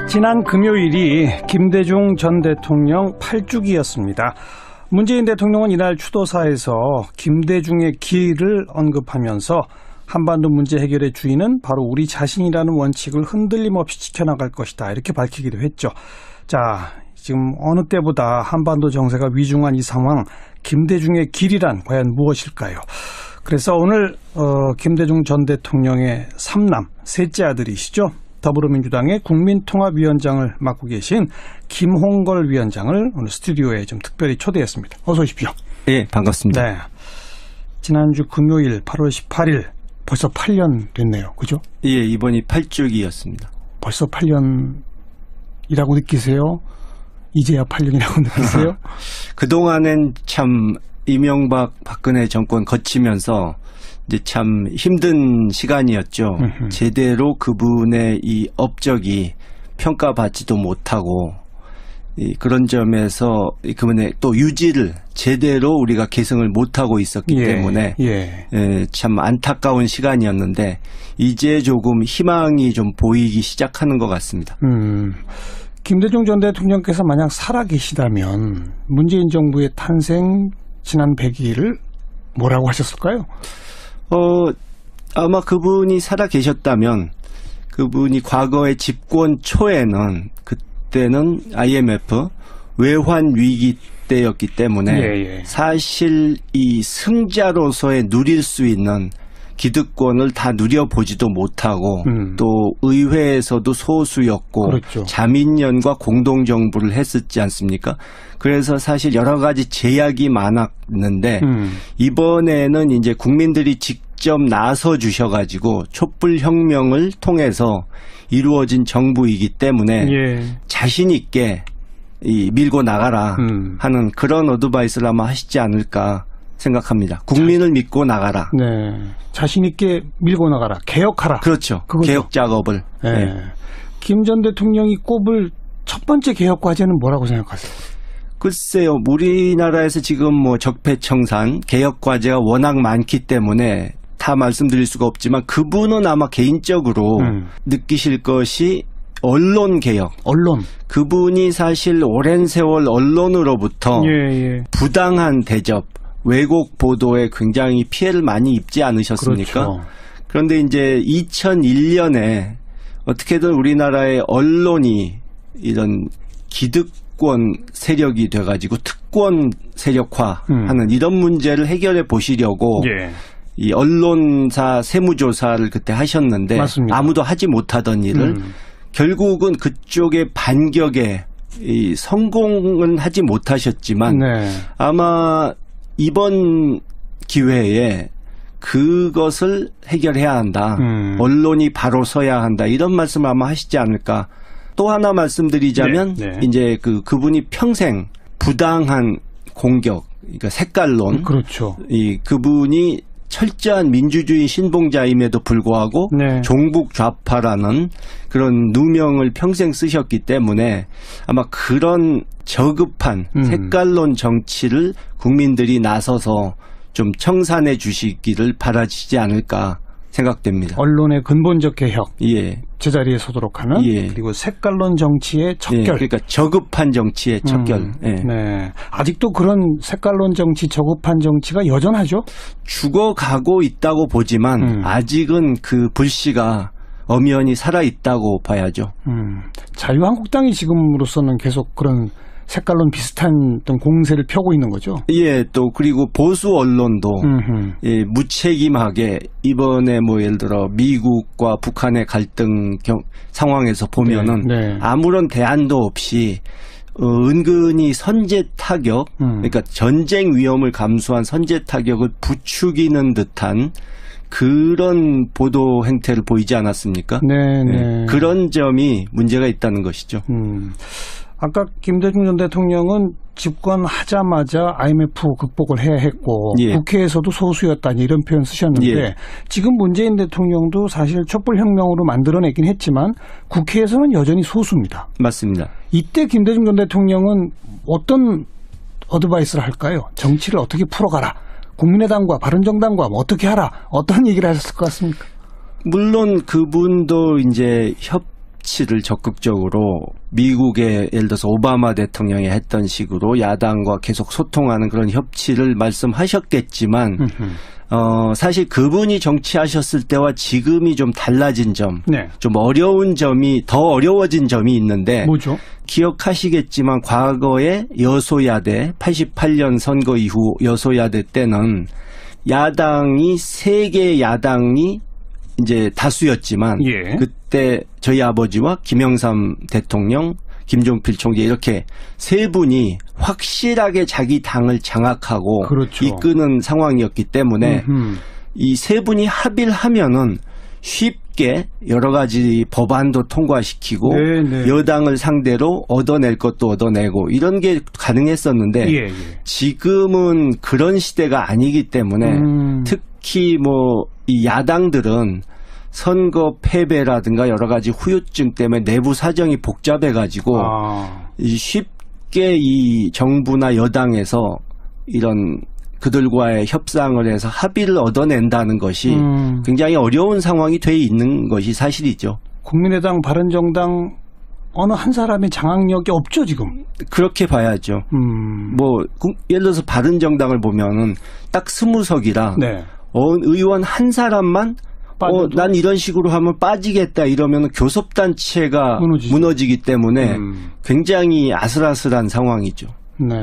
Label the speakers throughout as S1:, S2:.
S1: 지난 금요일이 김대중 전 대통령 8주기였습니다. 문재인 대통령은 이날 추도사에서 김대중의 길을 언급하면서 한반도 문제 해결의 주인은 바로 우리 자신이라는 원칙을 흔들림 없이 지켜나갈 것이다, 이렇게 밝히기도 했죠. 자, 지금 어느 때보다 한반도 정세가 위중한 이 상황, 김대중의 길이란 과연 무엇일까요? 그래서 오늘 김대중 전 대통령의 삼남, 셋째 아들이시죠. 더불어민주당의 국민통합위원장을 맡고 계신 김홍걸 위원장을 오늘 스튜디오에 좀 특별히 초대했습니다. 어서 오십시오.
S2: 네, 반갑습니다. 네.
S1: 지난주 금요일 8월 18일 벌써 8년 됐네요. 그죠?
S2: 예, 이번이 8주기였습니다.
S1: 벌써 8년이라고 느끼세요? 이제야 8년이라고 느끼세요?
S2: 그동안엔 참 이명박 박근혜 정권 거치면서 이제 참 힘든 시간이었죠. 제대로 그분의 이 업적이 평가받지도 못하고, 그런 점에서 그분의 또 유지를 제대로 우리가 계승을 못하고 있었기 때문에 참 안타까운 시간이었는데, 이제 조금 희망이 좀 보이기 시작하는 것 같습니다.
S1: 김대중 전 대통령께서 만약 살아계시다면 문재인 정부의 탄생 지난 100일을 뭐라고 하셨을까요?
S2: 아마 그분이 살아 계셨다면, 그분이 과거의 집권 초에는, 그때는 IMF 외환 위기 때였기 때문에 사실 이 승자로서의 누릴 수 있는 기득권을 다 누려보지도 못하고 또 의회에서도 소수였고, 그렇죠. 자민련과 공동정부를 했었지 않습니까? 그래서 사실 여러 가지 제약이 많았는데 이번에는 이제 국민들이 직접 나서 주셔가지고 촛불혁명을 통해서 이루어진 정부이기 때문에 자신 있게 밀고 나가라 하는 그런 어드바이스를 아마 하시지 않을까 생각합니다. 국민을 믿고 나가라.
S1: 네, 자신 있게 밀고 나가라. 개혁하라.
S2: 그렇죠. 그거죠. 개혁 작업을.
S1: 네. 김 전 대통령이 꼽을 첫 번째 개혁 과제는 뭐라고 생각하세요?
S2: 글쎄요, 우리나라에서 지금 뭐 적폐청산, 개혁 과제가 워낙 많기 때문에 다 말씀드릴 수가 없지만, 그분은 아마 개인적으로 느끼실 것이 언론 개혁. 언론. 그분이 사실 오랜 세월 언론으로부터 부당한 대접, 왜곡 보도에 굉장히 피해를 많이 입지 않으셨습니까? 그렇죠. 그런데 이제 2001년에 어떻게든 우리나라의 언론이 이런 기득권 세력이 돼가지고 특권 세력화하는 이런 문제를 해결해 보시려고 이 언론사 세무조사를 그때 하셨는데, 맞습니다. 아무도 하지 못하던 일을 결국은 그쪽의 반격에 성공은 하지 못하셨지만 아마 이번 기회에 그것을 해결해야 한다. 언론이 바로 서야 한다. 이런 말씀을 아마 하시지 않을까. 또 하나 말씀드리자면 이제 그분이 평생 부당한 공격, 그러니까 색깔론. 그렇죠. 그분이 철저한 민주주의 신봉자임에도 불구하고 종북 좌파라는 그런 누명을 평생 쓰셨기 때문에 아마 그런 저급한 색깔론 정치를 국민들이 나서서 좀 청산해 주시기를 바라시지 않을까 생각됩니다.
S1: 언론의 근본적 개혁, 제자리에 서도록 하는, 그리고 색깔론 정치의 척결.
S2: 그러니까 저급한 정치의 척결.
S1: 아직도 그런 색깔론 정치, 저급한 정치가 여전하죠?
S2: 죽어가고 있다고 보지만 아직은 그 불씨가 엄연히 살아있다고 봐야죠.
S1: 자유한국당이 지금으로서는 계속 그런 색깔론 비슷한 어떤 공세를 펴고 있는 거죠.
S2: 또 그리고 보수 언론도 무책임하게 이번에 뭐 예를 들어 미국과 북한의 갈등 상황에서 보면은 아무런 대안도 없이 은근히 선제 타격, 그러니까 전쟁 위험을 감수한 선제 타격을 부추기는 듯한 그런 보도 행태를 보이지 않았습니까? 그런 점이 문제가 있다는 것이죠.
S1: 아까 김대중 전 대통령은 집권하자마자 IMF 극복을 해야 했고 국회에서도 소수였다, 이런 표현 쓰셨는데 지금 문재인 대통령도 사실 촛불혁명으로 만들어내긴 했지만 국회에서는 여전히 소수입니다.
S2: 맞습니다.
S1: 이때 김대중 전 대통령은 어떤 어드바이스를 할까요? 정치를 어떻게 풀어가라. 국민의당과 바른정당과 뭐 어떻게 하라. 어떤 얘기를 하셨을 것 같습니까?
S2: 물론 그분도 이제 협치를 적극적으로 미국의 예를 들어서 오바마 대통령이 했던 식으로 야당과 계속 소통하는 그런 협치를 말씀하셨겠지만 사실 그분이 정치하셨을 때와 지금이 좀 달라진 점,
S1: 네.
S2: 좀 어려운 점이 더 어려워진 점이 있는데
S1: 뭐죠?
S2: 기억하시겠지만 과거에 여소야대 88년 선거 이후 여소야대 때는 야당이 3개 야당이 이제 다수였지만
S1: 예.
S2: 그때 저희 아버지와 김영삼 대통령, 김종필 총재 이렇게 세 분이 확실하게 자기 당을 장악하고
S1: 그렇죠.
S2: 이끄는 상황이었기 때문에 이 세 분이 합의를 하면은 쉽게 여러 가지 법안도 통과시키고
S1: 네네.
S2: 여당을 상대로 얻어낼 것도 얻어내고 이런 게 가능했었는데
S1: 예, 예.
S2: 지금은 그런 시대가 아니기 때문에 특히 뭐 이 야당들은 선거 패배라든가 여러 가지 후유증 때문에 내부 사정이 복잡해가지고 쉽게 이 정부나 여당에서 이런 그들과의 협상을 해서 합의를 얻어낸다는 것이 굉장히 어려운 상황이 돼 있는 것이 사실이죠.
S1: 국민의당, 바른정당 어느 한 사람의 장악력이 없죠 지금.
S2: 그렇게 봐야죠. 뭐 예를 들어서 바른정당을 보면은 딱 20석이라
S1: 네.
S2: 의원 한 사람만 난 이런 식으로 하면 빠지겠다 이러면 교섭단체가 무너지기 때문에 굉장히 아슬아슬한 상황이죠.
S1: 네.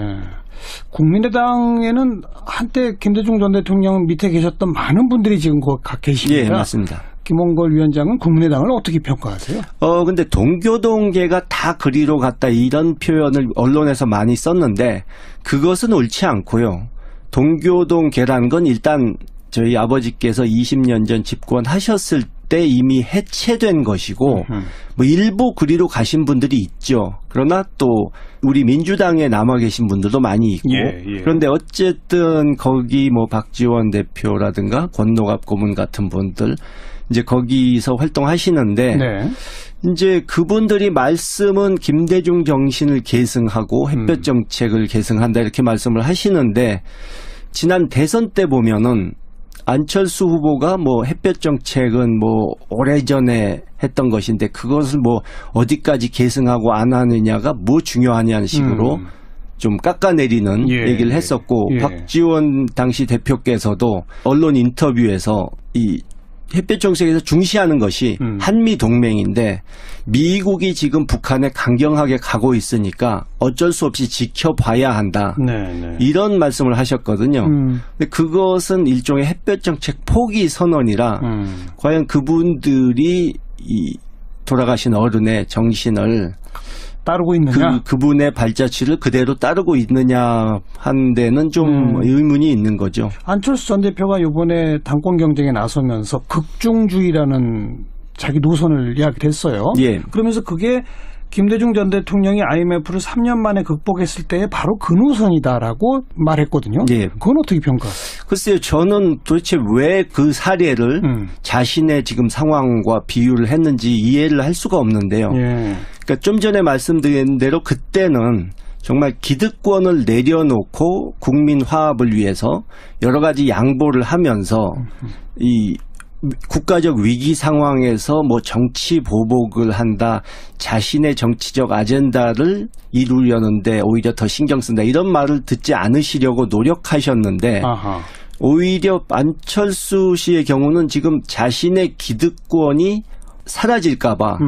S1: 국민의당에는 한때 김대중 전 대통령 밑에 계셨던 많은 분들이 지금 가 계십니다.
S2: 예, 맞습니다.
S1: 김홍걸 위원장은 국민의당을 어떻게 평가하세요?
S2: 근데 동교동계가 다 그리로 갔다 이런 표현을 언론에서 많이 썼는데 그것은 옳지 않고요. 동교동계라는 건 일단 저희 아버지께서 20년 전 집권하셨을 때 이미 해체된 것이고 뭐 일부 그리로 가신 분들이 있죠. 그러나 또 우리 민주당에 남아 계신 분들도 많이 있고 그런데 어쨌든 거기 뭐 박지원 대표라든가 권노갑 고문 같은 분들 이제 거기서 활동하시는데
S1: 네.
S2: 이제 그분들이 말씀은 김대중 정신을 계승하고 햇볕 정책을 계승한다 이렇게 말씀을 하시는데 지난 대선 때 보면은 안철수 후보가 뭐 햇볕 정책은 뭐 오래전에 했던 것인데 그것을 뭐 어디까지 계승하고 안 하느냐가 뭐 중요하냐는 식으로 좀 깎아내리는 얘기를 했었고 박지원 당시 대표께서도 언론 인터뷰에서 이 햇볕 정책에서 중시하는 것이 한미 동맹인데 미국이 지금 북한에 강경하게 가고 있으니까 어쩔 수 없이 지켜봐야 한다.
S1: 네네.
S2: 이런 말씀을 하셨거든요. 근데 그것은 일종의 햇볕 정책 포기 선언이라 과연 그분들이 이 돌아가신 어른의 정신을
S1: 따르고 있느냐?
S2: 그분의 발자취를 그대로 따르고 있느냐 한 데는 좀 의문이 있는 거죠.
S1: 안철수 전 대표가 이번에 당권 경쟁에 나서면서 극중주의라는 자기 노선을 이야기를 했어요.
S2: 예.
S1: 그러면서 그게 김대중 전 대통령이 IMF를 3년 만에 극복했을 때의 바로 그 노선이다라고 말했거든요.
S2: 예.
S1: 그건 어떻게 평가하세요?
S2: 글쎄요. 저는 도대체 왜 그 사례를 자신의 지금 상황과 비유를 했는지 이해를 할 수가 없는데요.
S1: 예.
S2: 그러니까 좀 전에 말씀드린 대로 그때는 정말 기득권을 내려놓고 국민 화합을 위해서 여러 가지 양보를 하면서 이 국가적 위기 상황에서 뭐 정치 보복을 한다, 자신의 정치적 아젠다를 이루려는데 오히려 더 신경 쓴다 이런 말을 듣지 않으시려고 노력하셨는데 오히려 안철수 씨의 경우는 지금 자신의 기득권이 사라질까 봐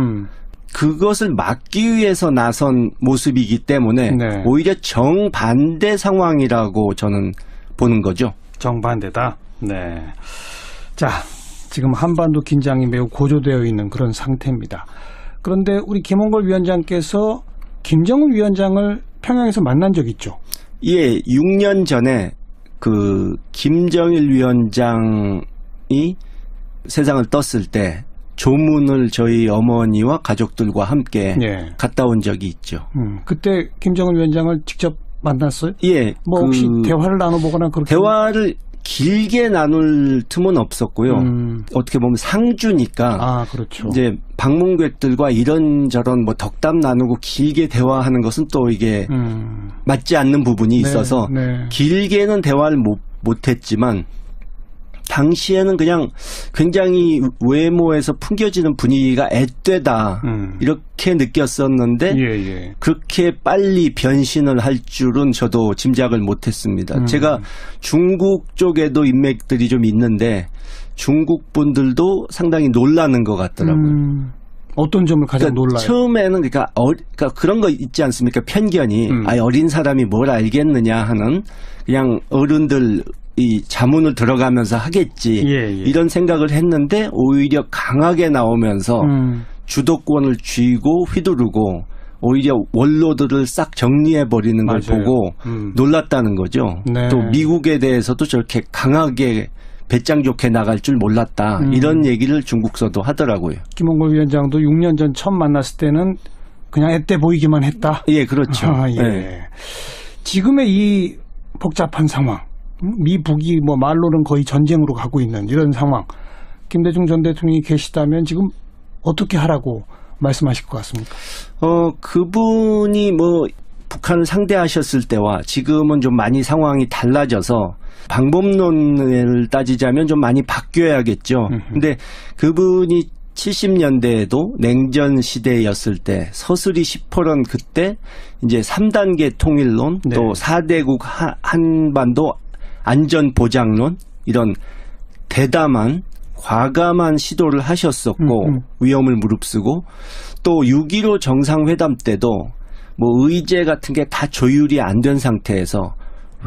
S2: 그것을 막기 위해서 나선 모습이기 때문에 오히려 정반대 상황이라고 저는 보는 거죠.
S1: 정반대다. 네. 자, 지금 한반도 긴장이 매우 고조되어 있는 그런 상태입니다. 그런데 우리 김홍걸 위원장께서 김정은 위원장을 평양에서 만난 적 있죠?
S2: 예, 6년 전에 그 김정일 위원장이 세상을 떴을 때 조문을 저희 어머니와 가족들과 함께 갔다 온 적이 있죠.
S1: 그때 김정은 위원장을 직접 만났어요?
S2: 예.
S1: 뭐 혹시 대화를 나눠보거나 그렇게?
S2: 대화를 길게 나눌 틈은 없었고요. 어떻게 보면 상주니까.
S1: 그렇죠.
S2: 이제 방문객들과 이런저런 뭐 덕담 나누고 길게 대화하는 것은 또 이게 맞지 않는 부분이 있어서 길게는 대화를 못했지만 당시에는 그냥 굉장히 외모에서 풍겨지는 분위기가 앳되다 이렇게 느꼈었는데 그렇게 빨리 변신을 할 줄은 저도 짐작을 못했습니다. 제가 중국 쪽에도 인맥들이 좀 있는데 중국 분들도 상당히 놀라는 것 같더라고요.
S1: 어떤 점을 가장 놀라요?
S2: 처음에는 그러니까 그런 거 있지 않습니까? 편견이 어린 사람이 뭘 알겠느냐 하는 그냥 어른들 이 자문을 들어가면서 하겠지 이런 생각을 했는데 오히려 강하게 나오면서 주도권을 쥐고 휘두르고 오히려 원로들을 싹 정리해버리는 걸 보고 놀랐다는 거죠. 네. 또 미국에 대해서도 저렇게 강하게 배짱 좋게 나갈 줄 몰랐다. 이런 얘기를 중국서도 하더라고요.
S1: 김홍걸 위원장도 6년 전 처음 만났을 때는 그냥 앳돼 보이기만 했다.
S2: 예, 그렇죠.
S1: 예.
S2: 네.
S1: 지금의 이 복잡한 상황, 미북이 뭐 말로는 거의 전쟁으로 가고 있는 이런 상황, 김대중 전 대통령이 계시다면 지금 어떻게 하라고 말씀하실 것 같습니까?
S2: 그분이 뭐 북한을 상대하셨을 때와 지금은 좀 많이 상황이 달라져서 방법론을 따지자면 좀 많이 바뀌어야겠죠. 근데 그분이 70년대에도 냉전 시대였을 때 서슬이 10호론 그때 이제 3단계 통일론 또 4대국 한반도 안전보장론 이런 대담한 과감한 시도를 하셨었고 위험을 무릅쓰고 또 6.15 정상회담 때도 뭐 의제 같은 게 다 조율이 안 된 상태에서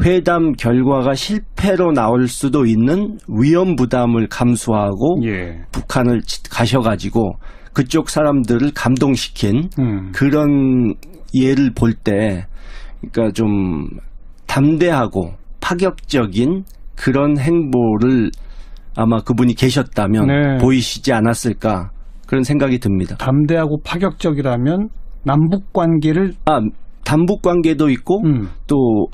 S2: 회담 결과가 실패로 나올 수도 있는 위험 부담을 감수하고 북한을 가셔가지고 그쪽 사람들을 감동시킨 그런 예를 볼 때 그러니까 좀 담대하고 파격적인 그런 행보를 아마 그분이 계셨다면 보이시지 않았을까 그런 생각이 듭니다.
S1: 담대하고 파격적이라면 남북 관계를
S2: 남북 관계도 있고 또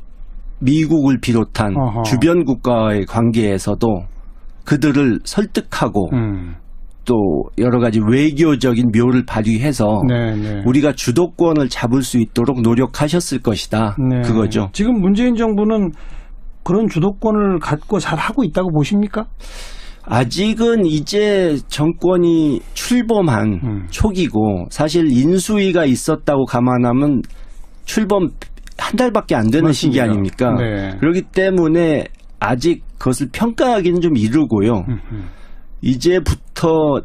S2: 미국을 비롯한 주변 국가의 관계에서도 그들을 설득하고 또 여러 가지 외교적인 묘를 발휘해서 우리가 주도권을 잡을 수 있도록 노력하셨을 것이다. 그거죠.
S1: 지금 문재인 정부는 그런 주도권을 갖고 잘 하고 있다고 보십니까?
S2: 아직은 이제 정권이 출범한 초기고 사실 인수위가 있었다고 감안하면 출범 한 달밖에 안 되는 시기 아닙니까? 그렇기 때문에 아직 그것을 평가하기는 좀 이르고요. 이제부터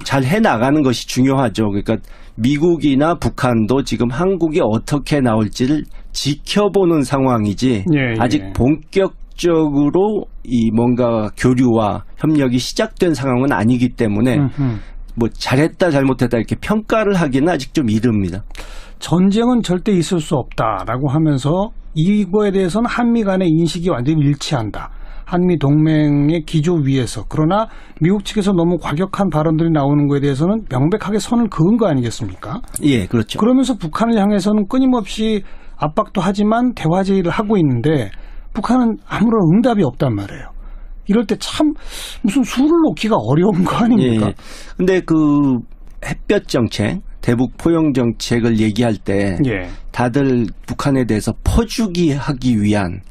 S2: 잘 해나가는 것이 중요하죠. 그러니까 미국이나 북한도 지금 한국이 어떻게 나올지를 지켜보는 상황이지 아직 본격적으로 이 뭔가 교류와 협력이 시작된 상황은 아니기 때문에 뭐 잘했다 잘못했다 이렇게 평가를 하기는 아직 좀 이릅니다.
S1: 전쟁은 절대 있을 수 없다라고 하면서 이거에 대해서는 한미 간의 인식이 완전히 일치한다. 한미 동맹의 기조 위에서. 그러나 미국 측에서 너무 과격한 발언들이 나오는 거에 대해서는 명백하게 선을 그은 거 아니겠습니까?
S2: 예, 그렇죠.
S1: 그러면서 북한을 향해서는 끊임없이 압박도 하지만 대화 제의를 하고 있는데 북한은 아무런 응답이 없단 말이에요. 이럴 때 참 무슨 수를 놓기가 어려운 거 아닙니까?
S2: 그런데 그 햇볕 정책, 대북 포용 정책을 얘기할 때 다들 북한에 대해서 퍼주기 하기 위한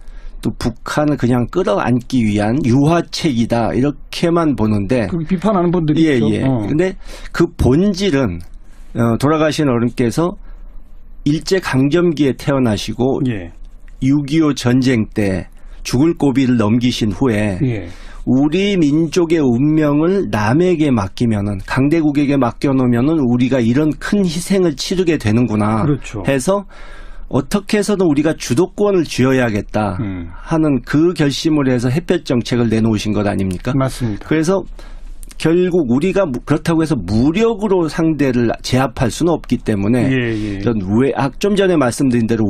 S2: 또 북한을 그냥 끌어안기 위한 유화책이다 이렇게만 보는데
S1: 비판하는 분들이 있죠.
S2: 그런데 그 본질은 돌아가신 어른께서 일제 강점기에 태어나시고 6.25 전쟁 때 죽을 고비를 넘기신 후에 우리 민족의 운명을 남에게 맡기면은 강대국에게 맡겨놓으면은 우리가 이런 큰 희생을 치르게 되는구나 해서 어떻게 해서든 우리가 주도권을 쥐어야겠다 하는 그 결심을 해서 햇볕 정책을 내놓으신 것 아닙니까?
S1: 맞습니다.
S2: 그래서 결국 우리가 그렇다고 해서 무력으로 상대를 제압할 수는 없기 때문에 좀 전에 말씀드린 대로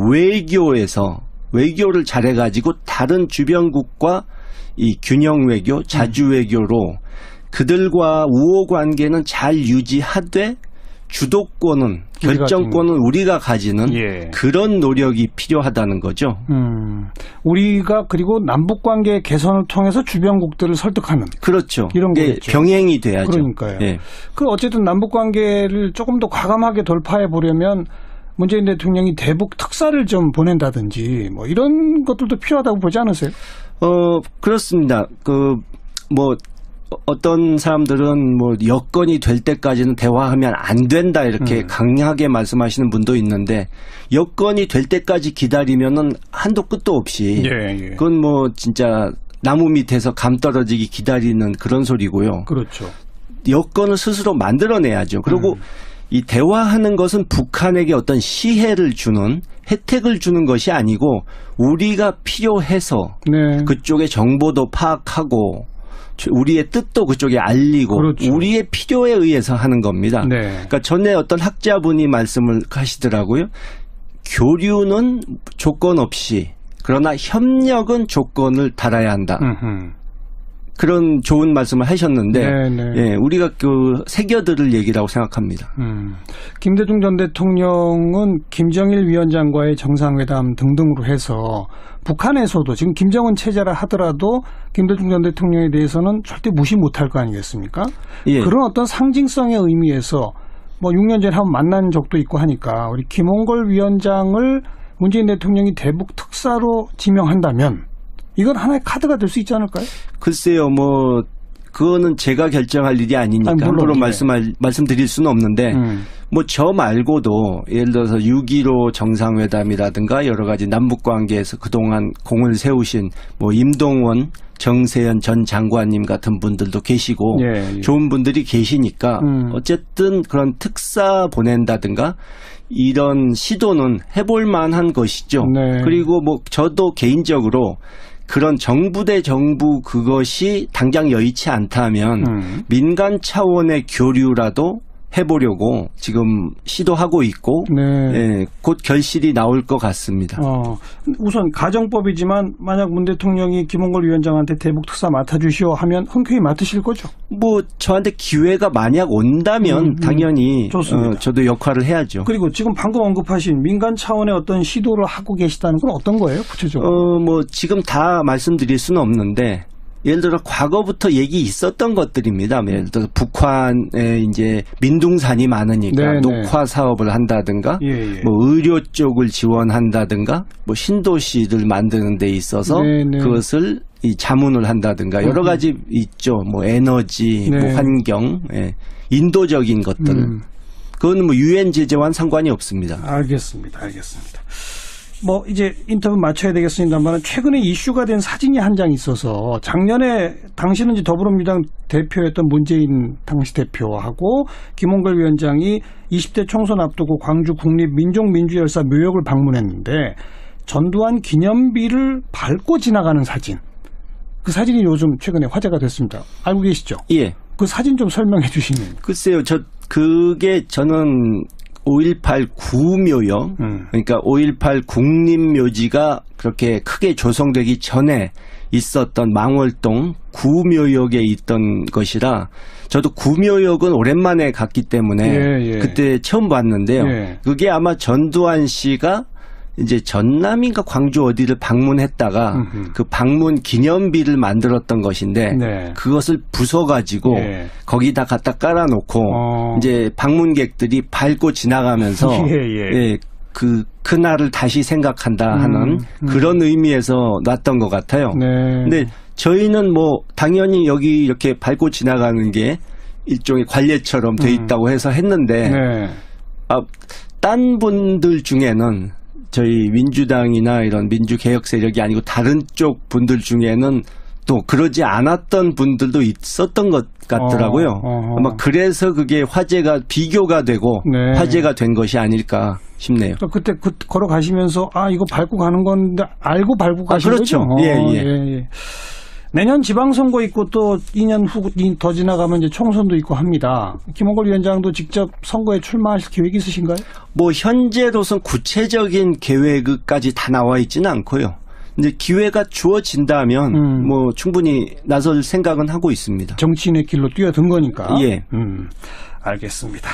S2: 외교를 잘해가지고 다른 주변국과 이 균형 외교, 자주 외교로 그들과 우호 관계는 잘 유지하되 주도권은 결정권은 우리가 가지는 그런 노력이 필요하다는 거죠.
S1: 우리가 그리고 남북 관계 개선을 통해서 주변국들을 설득하는
S2: 그렇죠.
S1: 이런 거겠죠.
S2: 병행이 돼야죠.
S1: 그러니까요. 그 어쨌든 남북 관계를 조금 더 과감하게 돌파해 보려면 문재인 대통령이 대북 특사를 좀 보낸다든지 뭐 이런 것들도 필요하다고 보지 않으세요?
S2: 그렇습니다. 뭐 어떤 사람들은 뭐 여건이 될 때까지는 대화하면 안 된다 이렇게 강하게 말씀하시는 분도 있는데 여건이 될 때까지 기다리면은 한도 끝도 없이 그건 뭐 진짜 나무 밑에서 감 떨어지기 기다리는 그런 소리고요.
S1: 그렇죠.
S2: 여건을 스스로 만들어내야죠. 그리고 이 대화하는 것은 북한에게 어떤 시혜를 주는 혜택을 주는 것이 아니고 우리가 필요해서 그쪽의 정보도 파악하고 우리의 뜻도 그쪽에 알리고 그렇죠. 우리의 필요에 의해서 하는 겁니다. 그러니까 전에 어떤 학자분이 말씀을 하시더라고요. 교류는 조건 없이 그러나 협력은 조건을 달아야 한다. 그런 좋은 말씀을 하셨는데 예, 우리가 그 새겨들을 얘기라고 생각합니다.
S1: 김대중 전 대통령은 김정일 위원장과의 정상회담 등등으로 해서 북한에서도 지금 김정은 체제라 하더라도 김대중 전 대통령에 대해서는 절대 무시 못할 거 아니겠습니까? 예. 그런 어떤 상징성의 의미에서 뭐 6년 전에 한번 만난 적도 있고 하니까 우리 김홍걸 위원장을 문재인 대통령이 대북 특사로 지명한다면 이건 하나의 카드가 될 수 있지 않을까요?
S2: 글쎄요, 뭐 그거는 제가 결정할 일이 아니니까 함부로 말씀드릴 수는 없는데 뭐 저 말고도 예를 들어서 6.15 정상회담이라든가 여러 가지 남북관계에서 그동안 공을 세우신 뭐 임동원, 정세현 전 장관님 같은 분들도 계시고 좋은 분들이 계시니까 어쨌든 그런 특사 보낸다든가 이런 시도는 해볼 만한 것이죠. 그리고 뭐 저도 개인적으로 그런 정부 대 정부 그것이 당장 여의치 않다면 민간 차원의 교류라도 해보려고 지금 시도하고 있고 예, 곧 결실이 나올 것 같습니다.
S1: 우선 가정법이지만 만약 문 대통령이 김홍걸 위원장한테 대북 특사 맡아주시오 하면 흔쾌히 맡으실 거죠?
S2: 뭐 저한테 기회가 만약 온다면 당연히 저도 역할을 해야죠.
S1: 그리고 지금 방금 언급하신 민간 차원의 어떤 시도를 하고 계시다는 건 어떤 거예요? 구체적으로?
S2: 뭐 지금 다 말씀드릴 수는 없는데 예를 들어 과거부터 얘기 있었던 것들입니다. 예를 들어 북한에 이제 민둥산이 많으니까 녹화 사업을 한다든가 뭐 의료 쪽을 지원한다든가 뭐 신도시를 만드는 데 있어서 그것을 이 자문을 한다든가 여러 가지 있죠. 뭐 에너지, 뭐 환경, 인도적인 것들. 그건 뭐 유엔 제재와는 상관이 없습니다.
S1: 알겠습니다. 뭐 이제 인터뷰 마쳐야 되겠습니다만 최근에 이슈가 된 사진이 한 장 있어서 작년에 당시는 이제 더불어민주당 대표였던 문재인 당시 대표하고 김홍걸 위원장이 20대 총선 앞두고 광주 국립민족민주열사 묘역을 방문했는데 전두환 기념비를 밟고 지나가는 사진. 그 사진이 요즘 최근에 화제가 됐습니다. 알고 계시죠?
S2: 예.
S1: 그 사진 좀 설명해 주시면.
S2: 글쎄요. 그게 저는 5.18 구묘역, 그러니까 5.18 국립묘지가 그렇게 크게 조성되기 전에 있었던 망월동 구묘역에 있던 것이라 저도 구묘역은 오랜만에 갔기 때문에 그때 처음 봤는데요. 그게 아마 전두환 씨가 이제 전남인가 광주 어디를 방문했다가 그 방문 기념비를 만들었던 것인데 그것을 부숴가지고 거기다 갖다 깔아놓고 이제 방문객들이 밟고 지나가면서 그날을 다시 생각한다 하는 그런 의미에서 놨던 것 같아요. 근데 저희는 뭐 당연히 여기 이렇게 밟고 지나가는 게 일종의 관례처럼 돼 있다고 해서 했는데 딴 분들 중에는 저희 민주당이나 이런 민주개혁 세력이 아니고 다른 쪽 분들 중에는 또 그러지 않았던 분들도 있었던 것 같더라고요. 아마 그래서 그게 화제가 비교가 되고 화제가 된 것이 아닐까 싶네요.
S1: 그때 걸어가시면서 이거 밟고 가는 건데 알고 밟고 가신
S2: 그렇죠.
S1: 거죠? 예. 내년 지방선거 있고 또 2년 후 더 지나가면 이제 총선도 있고 합니다. 김홍걸 위원장도 직접 선거에 출마하실 계획이 있으신가요?
S2: 뭐 현재로선 구체적인 계획까지 다 나와 있지는 않고요. 이제 기회가 주어진다면 뭐 충분히 나설 생각은 하고 있습니다.
S1: 정치인의 길로 뛰어든 거니까.
S2: 예.
S1: 알겠습니다.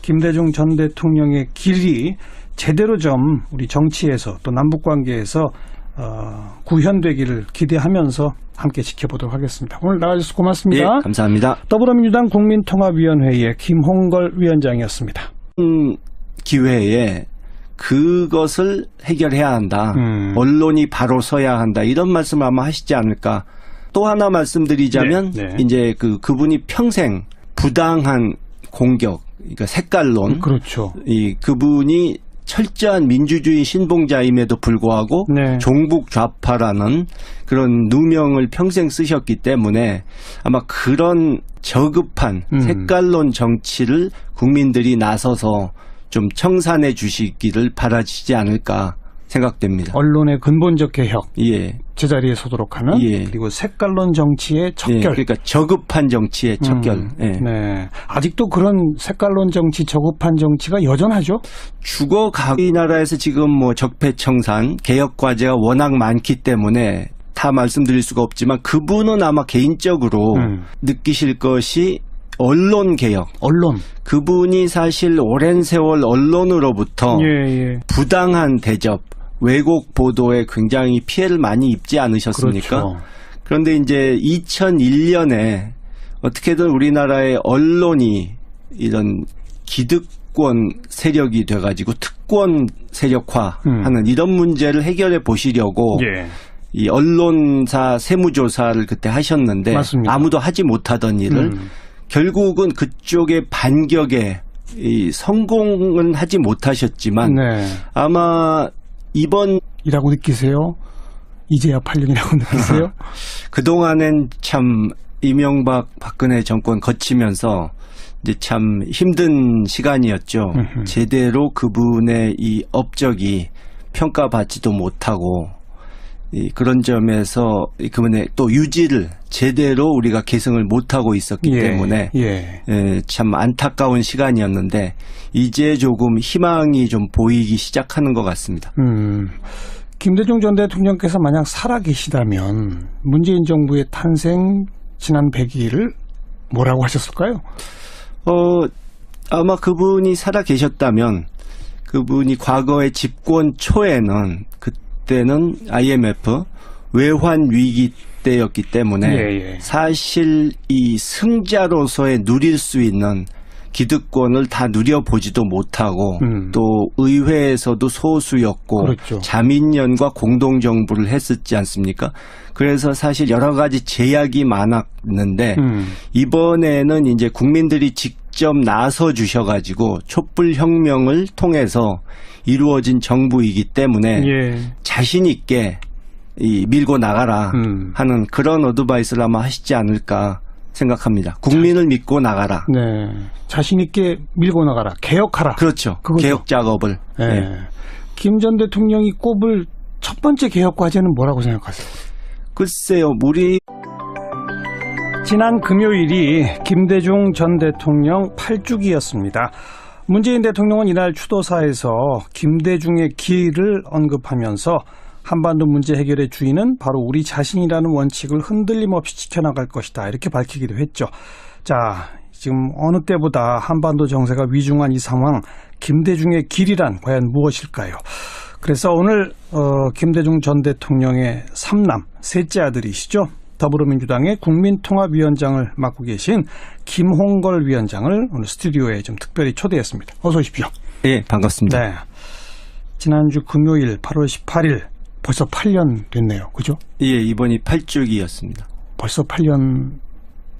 S1: 김대중 전 대통령의 길이 제대로 좀 우리 정치에서 또 남북관계에서 구현되기를 기대하면서 함께 지켜보도록 하겠습니다. 오늘 나와주셔서 고맙습니다.
S2: 예, 감사합니다.
S1: 더불어민주당 국민통합위원회의 김홍걸 위원장이었습니다.
S2: 기회에 그것을 해결해야 한다. 언론이 바로 서야 한다. 이런 말씀을 아마 하시지 않을까 또 하나 말씀드리자면 이제 그분이 평생 부당한 공격, 그러니까 색깔론.
S1: 그렇죠.
S2: 그분이 철저한 민주주의 신봉자임에도 불구하고 종북 좌파라는 그런 누명을 평생 쓰셨기 때문에 아마 그런 저급한 색깔론 정치를 국민들이 나서서 좀 청산해 주시기를 바라시지 않을까 생각됩니다.
S1: 언론의 근본적 개혁,
S2: 예.
S1: 제자리에 서도록 하는,
S2: 예.
S1: 그리고 색깔론 정치의 척결.
S2: 예. 그러니까 저급한 정치의 척결. 예.
S1: 네. 아직도 그런 색깔론 정치, 저급한 정치가 여전하죠?
S2: 죽어가고 이 나라에서 지금 뭐 적폐청산, 개혁 과제가 워낙 많기 때문에 다 말씀드릴 수가 없지만 그분은 아마 개인적으로 느끼실 것이 언론 개혁.
S1: 언론.
S2: 그분이 사실 오랜 세월 언론으로부터 부당한 대접, 왜곡 보도에 굉장히 피해를 많이 입지 않으셨습니까?
S1: 그렇죠.
S2: 그런데 이제 2001년에 어떻게든 우리나라의 언론이 이런 기득권 세력이 돼가지고 특권 세력화하는 이런 문제를 해결해 보시려고 이 언론사 세무조사를 그때 하셨는데
S1: 맞습니다.
S2: 아무도 하지 못하던 일을 결국은 그쪽의 반격에 성공은 하지 못하셨지만 아마 이번이라고
S1: 느끼세요? 이제야 8년이라고 느끼세요?
S2: 그동안엔 참 이명박 박근혜 정권 거치면서 이제 참 힘든 시간이었죠. 제대로 그분의 이 업적이 평가받지도 못하고 그런 점에서 그분의 또 유지를 제대로 우리가 계승을 못하고 있었기 때문에 참 안타까운 시간이었는데 이제 조금 희망이 좀 보이기 시작하는 것 같습니다.
S1: 김대중 전 대통령께서 만약 살아계시다면 문재인 정부의 탄생 지난 100일을 뭐라고 하셨을까요?
S2: 아마 그분이 살아계셨다면 그분이 과거의 집권 초에는 그때는 IMF 외환 위기 때였기 때문에 사실 이 승자로서의 누릴 수 있는 기득권을 다 누려보지도 못하고 또 의회에서도 소수였고 자민련과 공동정부를 했었지 않습니까? 그래서 사실 여러 가지 제약이 많았는데 이번에는 이제 국민들이 직접 나서 주셔가지고 촛불혁명을 통해서 이루어진 정부이기 때문에 자신 있게 밀고 나가라 하는 그런 어드바이스를 아마 하시지 않을까 생각합니다. 국민을 믿고 나가라.
S1: 자신 있게 밀고 나가라. 개혁하라.
S2: 그렇죠. 그거죠. 개혁 작업을.
S1: 김 전 대통령이 꼽을 첫 번째 개혁 과제는 뭐라고 생각하세요?
S2: 글쎄요.
S1: 지난 금요일이 김대중 전 대통령 8주기였습니다. 문재인 대통령은 이날 추도사에서 김대중의 길을 언급하면서 한반도 문제 해결의 주인은 바로 우리 자신이라는 원칙을 흔들림 없이 지켜나갈 것이다. 이렇게 밝히기도 했죠. 자, 지금 어느 때보다 한반도 정세가 위중한 이 상황, 김대중의 길이란 과연 무엇일까요? 그래서 오늘 김대중 전 대통령의 삼남, 셋째 아들이시죠. 더불어민주당의 국민통합위원장을 맡고 계신 김홍걸 위원장을 오늘 스튜디오에 좀 특별히 초대했습니다. 어서 오십시오.
S2: 네, 반갑습니다.
S1: 네. 지난주 금요일 8월 18일 벌써 8년 됐네요. 그죠?
S2: 예, 이번이 8주기였습니다.
S1: 벌써 8년